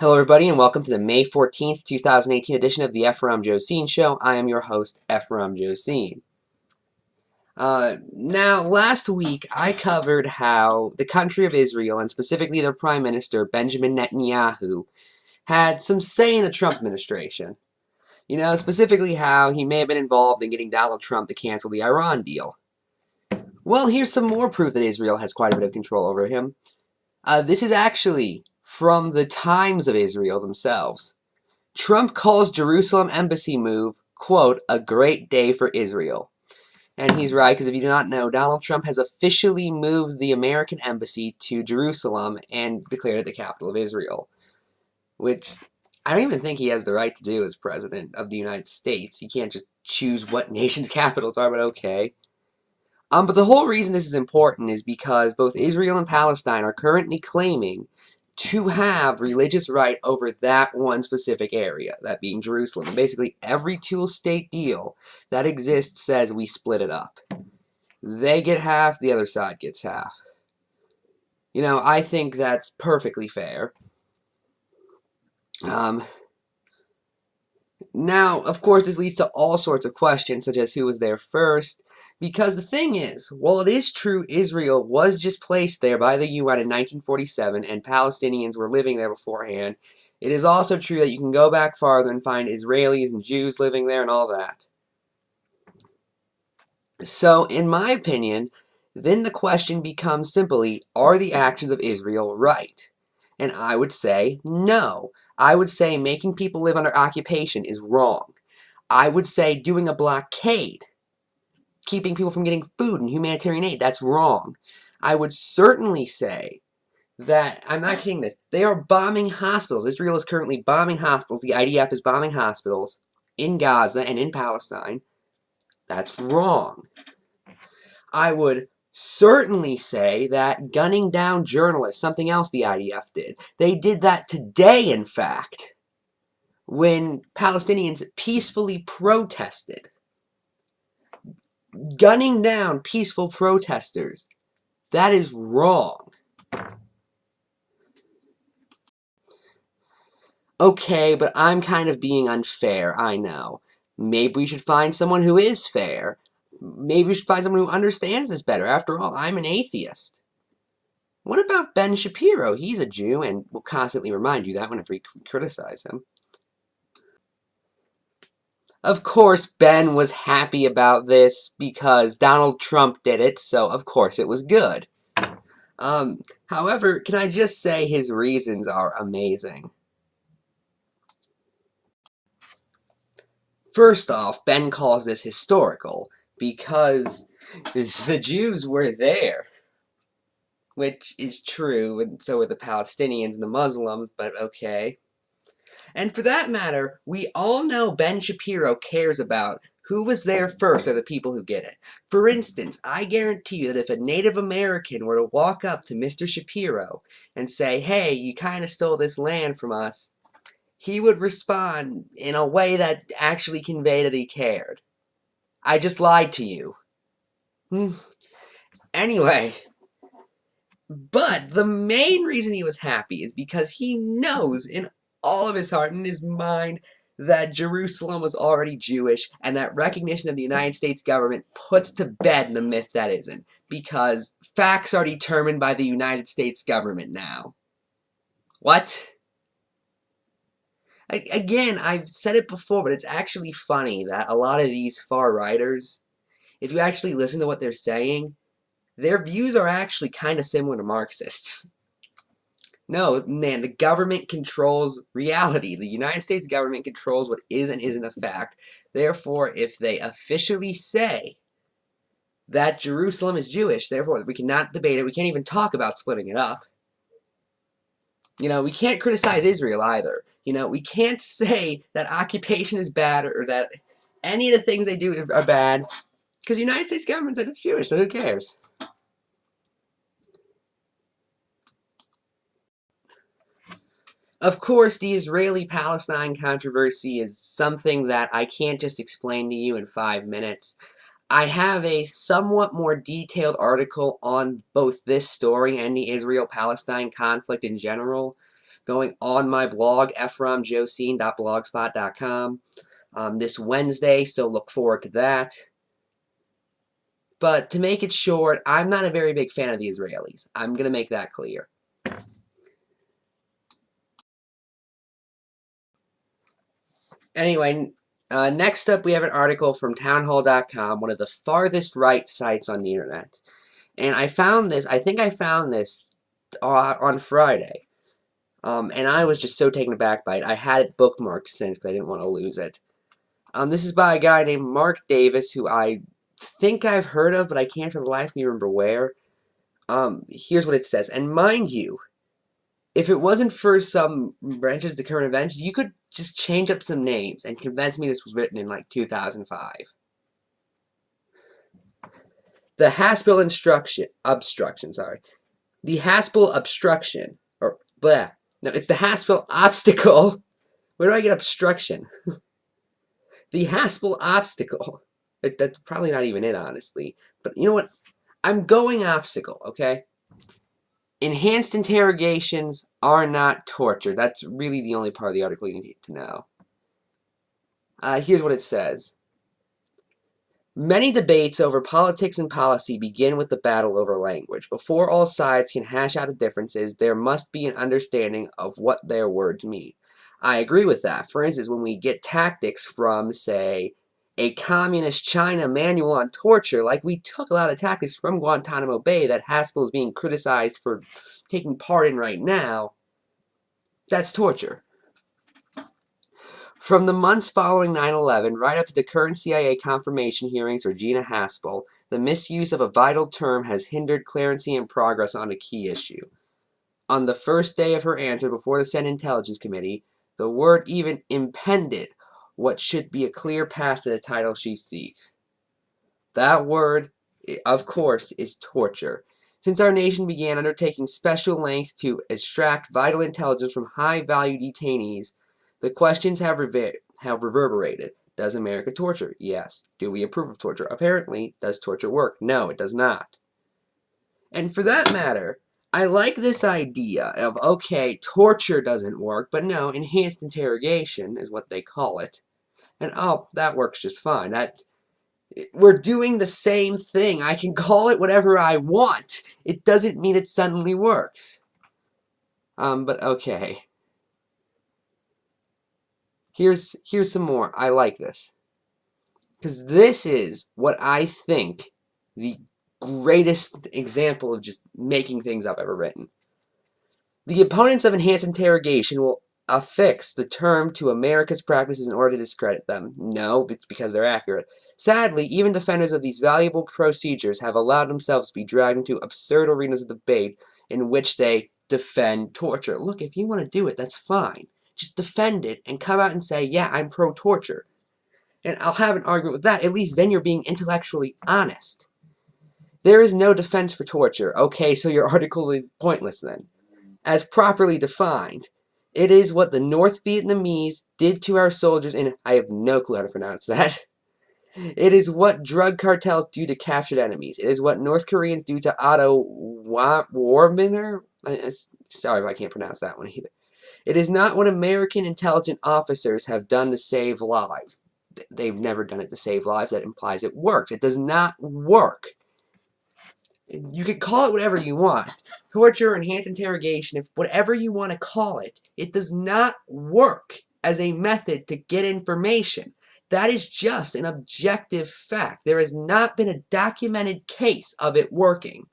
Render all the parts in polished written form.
Hello, everybody, and welcome to the May 14th, 2018 edition of the Ephrom Josine Show. I am your host, Ephrom Josine. Now, last week, I covered how the country of Israel, and specifically their Prime Minister, Benjamin Netanyahu, had some say in the Trump administration. You know, specifically how he may have been involved in getting Donald Trump to cancel the Iran deal. Well, here's some more proof that Israel has quite a bit of control over him. This is actually from the Times of Israel themselves. Trump calls Jerusalem embassy move, quote, a great day for Israel. And he's right, because if you do not know, Donald Trump has officially moved the American embassy to Jerusalem and declared it the capital of Israel. Which I don't even think he has the right to do as president of the United States. He can't just choose what nation's capitals are, but okay. But the whole reason this is important is because both Israel and Palestine are currently claiming to have religious right over that one specific area, that being Jerusalem. And basically, every two-state deal that exists says we split it up. They get half, the other side gets half. You know, I think that's perfectly fair. Now, of course, this leads to all sorts of questions, such as who was there first, because the thing is, while it is true Israel was just placed there by the UN in 1947 and Palestinians were living there beforehand, it is also true that you can go back farther and find Israelis and Jews living there and all that. So, in my opinion, then the question becomes simply, are the actions of Israel right? And I would say no. I would say making people live under occupation is wrong. I would say doing a blockade, keeping people from getting food and humanitarian aid, that's wrong. I would certainly say that, I'm not kidding this, they are bombing hospitals. Israel is currently bombing hospitals. The IDF is bombing hospitals in Gaza and in Palestine. That's wrong. I would certainly say that gunning down journalists, something else the IDF did. They did that today, in fact, when Palestinians peacefully protested. Gunning down peaceful protesters. That is wrong. Okay, but I'm kind of being unfair, I know. Maybe we should find someone who is fair. Maybe we should find someone who understands this better. After all, I'm an atheist. What about Ben Shapiro? He's a Jew and will constantly remind you that whenever you criticize him. Of course, Ben was happy about this because Donald Trump did it, so of course it was good. However, can I just say his reasons are amazing. First off, Ben calls this historical because the Jews were there. Which is true, and so were the Palestinians and the Muslims, but okay. And for that matter, we all know Ben Shapiro cares about who was there first are the people who get it. For instance, I guarantee you that if a Native American were to walk up to Mr. Shapiro and say, hey, you kind of stole this land from us, he would respond in a way that actually conveyed that he cared. I just lied to you. Anyway, but the main reason he was happy is because he knows in all of his heart and his mind that Jerusalem was already Jewish and that recognition of the United States government puts to bed the myth that isn't, because facts are determined by the United States government now. What? Again, I've said it before, but it's actually funny that a lot of these far-righters, if you actually listen to what they're saying, their views are actually kind of similar to Marxists. No, man, the government controls reality. The United States government controls what is and isn't a fact. Therefore, if they officially say that Jerusalem is Jewish, therefore we cannot debate it. We can't even talk about splitting it up. You know, we can't criticize Israel either. You know, we can't say that occupation is bad or that any of the things they do are bad because the United States government said it's Jewish, so who cares? Of course, the Israeli-Palestine controversy is something that I can't just explain to you in 5 minutes. I have a somewhat more detailed article on both this story and the Israel-Palestine conflict in general, going on my blog, ephromjosine.blogspot.com, this Wednesday, so look forward to that. But to make it short, I'm not a very big fan of the Israelis. I'm going to make that clear. Anyway, next up we have an article from townhall.com, one of the farthest right sites on the internet. And I think I found this on Friday. And I was just so taken aback by it. I had it bookmarked since because I didn't want to lose it. This is by a guy named Mark Davis, who I think I've heard of, but I can't for the life of me remember where. Here's what it says. And mind you, if it wasn't for some branches to current events, you could just change up some names and convince me this was written in like 2005. The Haspel obstruction, sorry. The Haspel obstruction, or blah. No, it's the Haspel obstacle. Where do I get obstruction? The Haspel obstacle. That's probably not even it, honestly. But you know what? I'm going obstacle, okay? Enhanced interrogations are not torture. That's really the only part of the article you need to know. Here's what it says. Many debates over politics and policy begin with the battle over language. Before all sides can hash out the differences, there must be an understanding of what their words mean. I agree with that. For instance, when we get tactics from, say, a communist China manual on torture, like we took a lot of tactics from Guantanamo Bay that Haspel is being criticized for taking part in right now, that's torture. From the months following 9/11, right up to the current CIA confirmation hearings for Gina Haspel, the misuse of a vital term has hindered clarity and progress on a key issue. On the first day of her answer before the Senate Intelligence Committee, the word even impeded what should be a clear path to the title she seeks. That word, of course, is torture. Since our nation began undertaking special lengths to extract vital intelligence from high-value detainees, the questions have reverberated. Does America torture? Yes. Do we approve of torture? Apparently. Does torture work? No, it does not. And for that matter, I like this idea of, okay, torture doesn't work, but no, enhanced interrogation is what they call it. And oh, that works just fine. We're doing the same thing. I can call it whatever I want. It doesn't mean it suddenly works. But okay. Here's some more. I like this. Because this is what I think the greatest example of just making things up ever written. The opponents of enhanced interrogation will affix the term to America's practices in order to discredit them. No, it's because they're accurate. Sadly, even defenders of these valuable procedures have allowed themselves to be dragged into absurd arenas of debate in which they defend torture. Look, if you want to do it, that's fine. Just defend it and come out and say, yeah, I'm pro-torture. And I'll have an argument with that. At least then you're being intellectually honest. There is no defense for torture. Okay, so your article is pointless then. As properly defined, it is what the North Vietnamese did to our soldiers in, I have no clue how to pronounce that. It is what drug cartels do to captured enemies. It is what North Koreans do to Otto Warburg. Sorry if I can't pronounce that one either. It is not what American intelligence officers have done to save lives. They've never done it to save lives. That implies it works. It does not work. You can call it whatever you want. Torture, enhanced interrogation, if whatever you want to call it, it does not work as a method to get information. That is just an objective fact. There has not been a documented case of it working.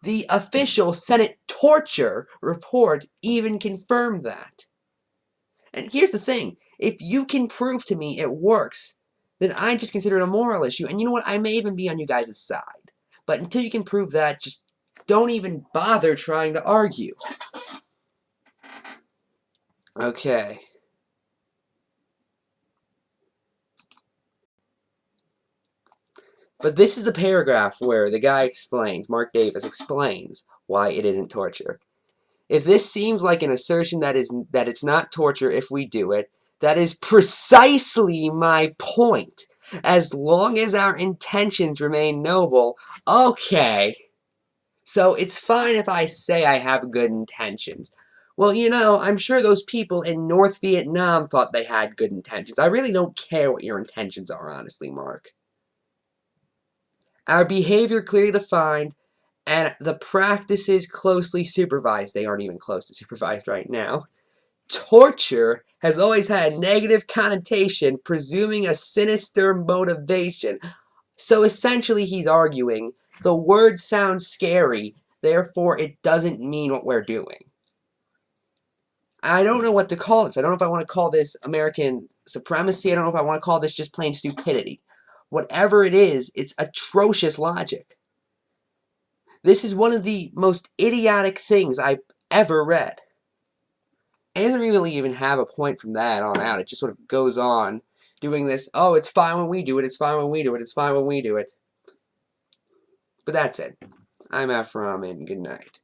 The official Senate torture report even confirmed that. And here's the thing. If you can prove to me it works, then I just consider it a moral issue. And you know what? I may even be on you guys' side. But until you can prove that, just don't even bother trying to argue. Okay. But this is the paragraph where the guy explains, Mark Davis explains, why it isn't torture. If this seems like an assertion that it's not torture if we do it, that is precisely my point. As long as our intentions remain noble, okay. So it's fine if I say I have good intentions. Well, I'm sure those people in North Vietnam thought they had good intentions. I really don't care what your intentions are, honestly, Mark. Our behavior clearly defined, and the practices closely supervised. They aren't even close to supervised right now. Torture has always had a negative connotation, presuming a sinister motivation. So essentially, he's arguing the word sounds scary, therefore it doesn't mean what we're doing. I don't know what to call this. I don't know if I want to call this American supremacy. I don't know if I want to call this just plain stupidity. Whatever it is, it's atrocious logic. This is one of the most idiotic things I've ever read. And it doesn't really even have a point from that on out. It just sort of goes on doing this, oh, it's fine when we do it, it's fine when we do it, it's fine when we do it. But that's it. I'm Ephrom, and good night.